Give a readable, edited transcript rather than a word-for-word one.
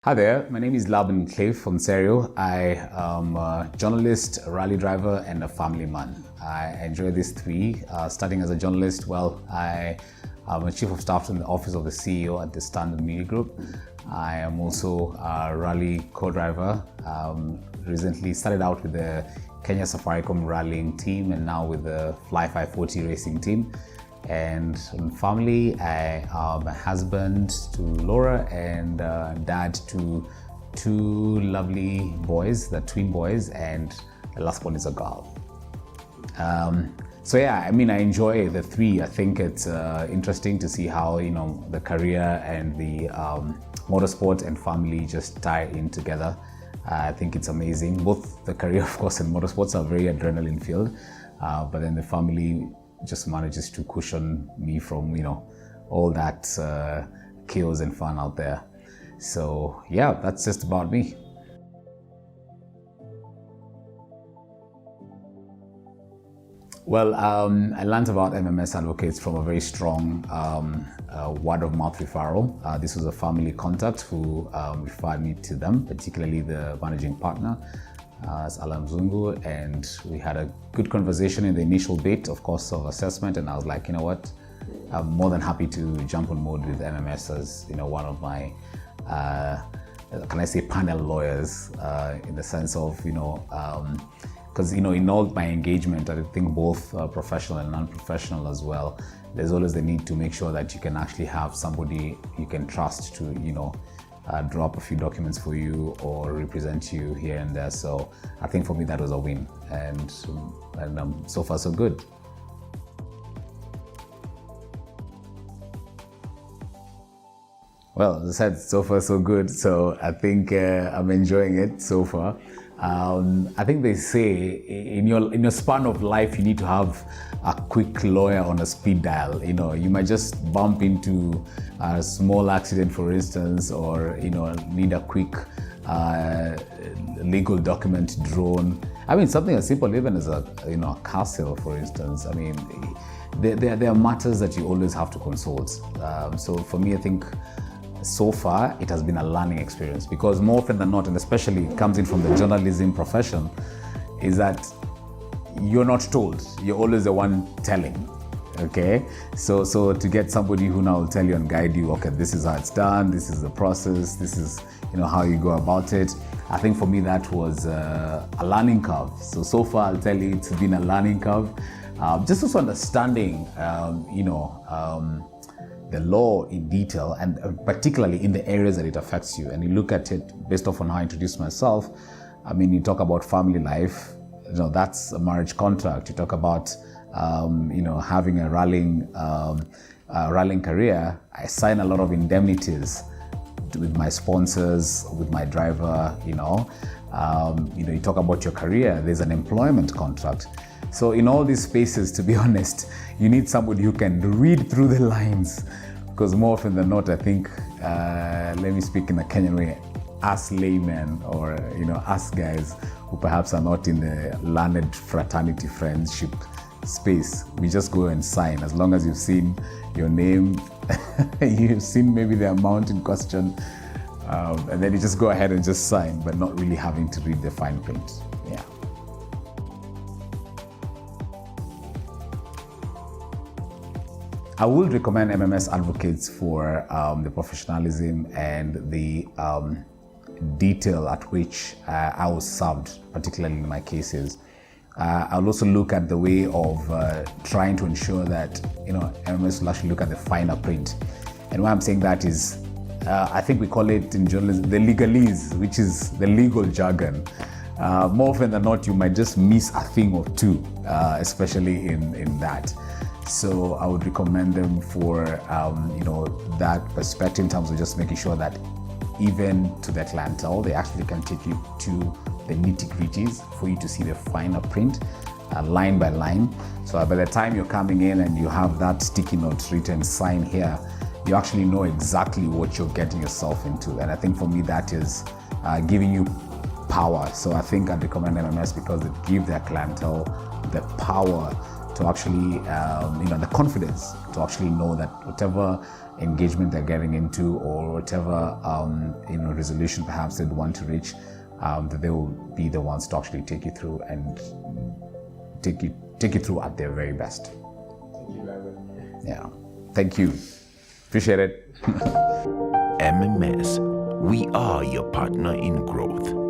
Hi there, my name is Laban Cliff Onserio. I am a journalist, a rally driver, and a family man. I enjoy these three. Starting as a journalist, I am a chief of staff in the office of the CEO at the Standard Media Group. I am also a rally co-driver. Recently started out with the Kenya Safaricom rallying team and now with the Fly 540 racing team. And in family, I am a husband to Laura and dad to two lovely boys, the twin boys, and the last one is a girl. I enjoy the three. I think it's interesting to see how, the career and the motorsport and family just tie in together. I think it's amazing. Both the career, of course, and motorsports are very adrenaline filled, but then the family just manages to cushion me from, all that chaos and fun out there. So yeah, that's just about me. Well, I learned about MMS Advocates from a very strong word-of-mouth referral. This was a family contact who referred me to them, particularly the managing partner, Alam Zungu, and we had a good conversation in the initial bit, of course, of assessment, and I was like, you know what, I'm more than happy to jump on board with MMS as, one of my, panel lawyers, in the sense of, because in all my engagement, I think both professional and non-professional as well, there's always the need to make sure that you can actually have somebody you can trust to, draw up a few documents for you or represent you here and there. So I think for me that was a win, and so far so good. Well, as I said, so far so good. So I think I'm enjoying it so far. I think they say in your span of life, you need to have a quick lawyer on a speed dial. You might just bump into a small accident, for instance, or need a quick legal document drawn. Something as simple even as a car sale, for instance. There are matters that you always have to consult. So for me, I think so far it has been a learning experience, because more often than not, and especially it comes in from the journalism profession, is that you're not told, you're always the one telling. Okay, so to get somebody who now will tell you and guide you, okay, this is how it's done, this is the process, this is how you go about it. I think for me that was a learning curve. So far I'll tell you it's been a learning curve. Just also understanding the law in detail, and particularly in the areas that it affects you. And you look at it based off on how I introduced myself. You talk about family life, that's a marriage contract. You talk about, having a rallying career. I sign a lot of indemnities with my sponsors, with my driver, you talk about your career, there's an employment contract. So in all these spaces, to be honest, you need somebody who can read through the lines, because more often than not, I think, let me speak in a Kenyan way, us laymen or, us guys who perhaps are not in the learned fraternity friendship space, we just go and sign. As long as you've seen your name, you've seen maybe the amount in question, and then you just go ahead and just sign, but not really having to read the fine print. Yeah. I would recommend MMS Advocates for the professionalism and the detail at which I was served, particularly in my cases. I'll also look at the way of trying to ensure that MMS will actually look at the finer print. And why I'm saying that is, I think we call it in journalism the legalese, which is the legal jargon. More often than not, you might just miss a thing or two, especially in that. So I would recommend them for that perspective, in terms of just making sure that even to their clientele, they actually can take you to the nitty-gritties for you to see the finer print, line by line. So by the time you're coming in and you have that sticky note written sign here, you actually know exactly what you're getting yourself into. And I think for me that is giving you power. So I think I'd recommend MMS because they give their clientele the power to actually, the confidence to actually know that whatever engagement they're getting into, or whatever, resolution perhaps they'd want to reach, that they will be the ones to actually take you through and take you through at their very best. Thank you, Laban. Yeah. Thank you. Appreciate it. MMS, we are your partner in growth.